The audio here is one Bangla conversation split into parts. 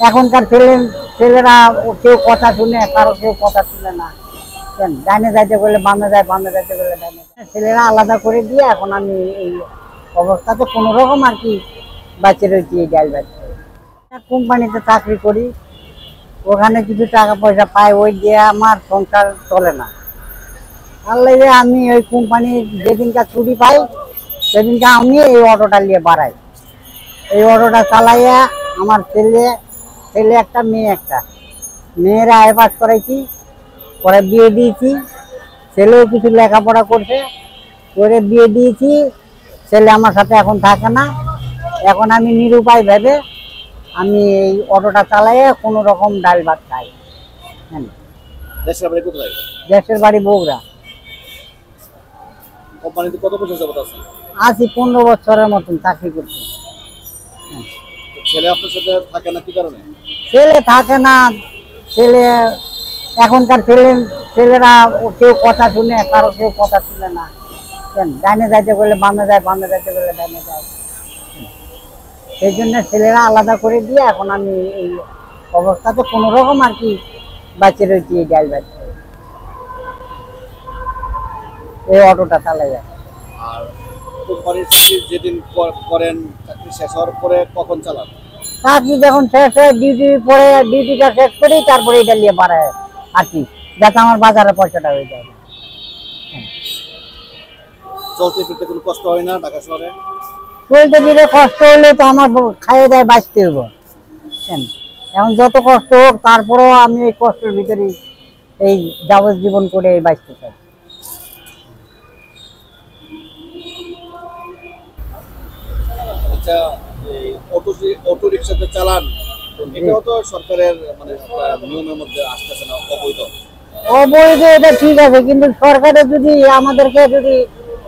এখনকার ছেলেরা কেউ কথা শুনে, কারো কেউ কথা শুনে না। ডাইনে যাইতে বললে বামে যায়, বামে যাইতে বললে ডাইনে যায়। ছেলেরা আলাদা করে দিয়ে এখন আমি এই অবস্থাতে কোনো রকম আর কি বাচ্চা রয়েছি এই ডাল বাচ্চা। কোম্পানিতে চাকরি করি, ওখানে কিছু টাকা পয়সা পাই, ওই দিয়ে আমার সংসার চলে না। তাহলে আমি ওই কোম্পানির যেদিনকার ছুটি পাই সেদিনকে আমি এই অটোটা নিয়ে বাড়াই। এই অটোটা চালাইয়া আমার ছেলে একটা, মেয়ে একটা। মেয়েরা আয় পাস করাইছি, পরে বিয়ে দিয়েছি। ছেলেও কিছু লেখাপড়া করছে, করে বিয়ে দিয়েছি। ছেলে আমার সাথে এখন থাকে না। এখন আমি নিরুপায় ভেবে আমি এই অটোটা চালাইয়া কোনো রকম ডাল ভাত খাই। হ্যাঁ, দেশের বাড়ি কোথায়? দেশের বাড়ি বগুড়া। কোম্পানিতে কত বছর যাবত আছেন? আছি 15 বছরের মতন চাকরি করছি। ছেলে আপনার সাথে থাকে না কি কারণে? ছেলে থাকে না। ছেলে এখনকার ছেলেরা কেউ কথা শুনে, কারো কেউ কথা শুনে না। ডাইনে যাইতে বললে বামে যায়, বামে যাইতে বললে ডাইনে যায়। সেই জন্য ছেলেরা আলাদা করে দিয়ে এখন আমি এই অবস্থাতে কোনো রকম আর কি বাচ্চা রয়েছি এই ডাল বাচ্চা, এই অটোটা চালাই যায়। আর কোম্পানির চাকরি যেদিন করেন, চাকরি শেষ হওয়ার পরে কখন চালান? চাকরি যখন শেষ হয়, ডিউটিটা শেষ করি, তারপরে এটা নিয়ে বাড়ায় আর কি, যাতে আমার বাজারের পয়সাটা হয়ে যায়। চলতে ফিরতে কোনো কষ্ট হয় না ঢাকা শহরে? চলতে ফিরে কষ্ট হলে তো আমার খাইয়ে দেয় বাঁচতে হবো। এখন যত কষ্ট হোক, তারপরেও আমি এই কষ্টের ভিতরে এই যাবজ্জীবন করে এই বাঁচতে চাই। আচ্ছা, অটো রিক্সাতে চালান, এটাও তো সরকারের মানে নিয়মের মধ্যে আসতেছে না, অবৈধ? অবৈধ, এটা ঠিক আছে, কিন্তু সরকারের যদি আমাদেরকে যদি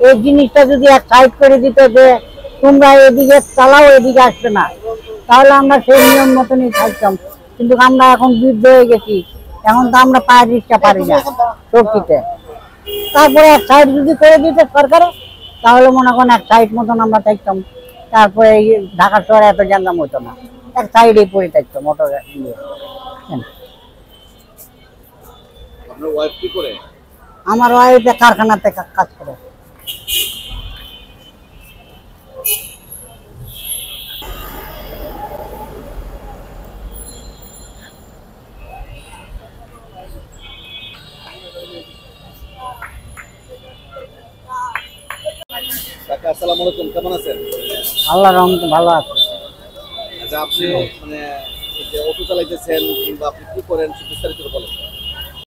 এই জিনিসটা যদি এক সাইড করে দিত যে তোমরা এদিকে চালাও, এদিকে আসবে না, তাহলে আমরা সেই নিয়ম মতনই থাকতাম। কিন্তু আমরা এখন বৃদ্ধ হয়ে গেছি, এখন তো আমরা পায়ের রিক্সা পারি না শক্তিতে। তারপরে এক সাইড যদি করে দিত সরকারে, তাহলে মনে করেন এক সাইড মতন আমরা থাকতাম। তারপরে এই ঢাকা শহরে এত জানতাম হতো না, এক সাইডে পড়ে থাকতো মোটর নিয়ে। আপনার ওয়াইফ কি করে? আমার ওয়াইফ কারখানাতে কাজ করে। কাকা আসসালামু আলাইকুম, কেমন আছেন? আল্লাহর রহমতে ভালো আছে। আচ্ছা, আপনি মানে এই যে অটো চালাইতেছেন কিংবা আপনি কি করেন বিস্তারিত বলেন।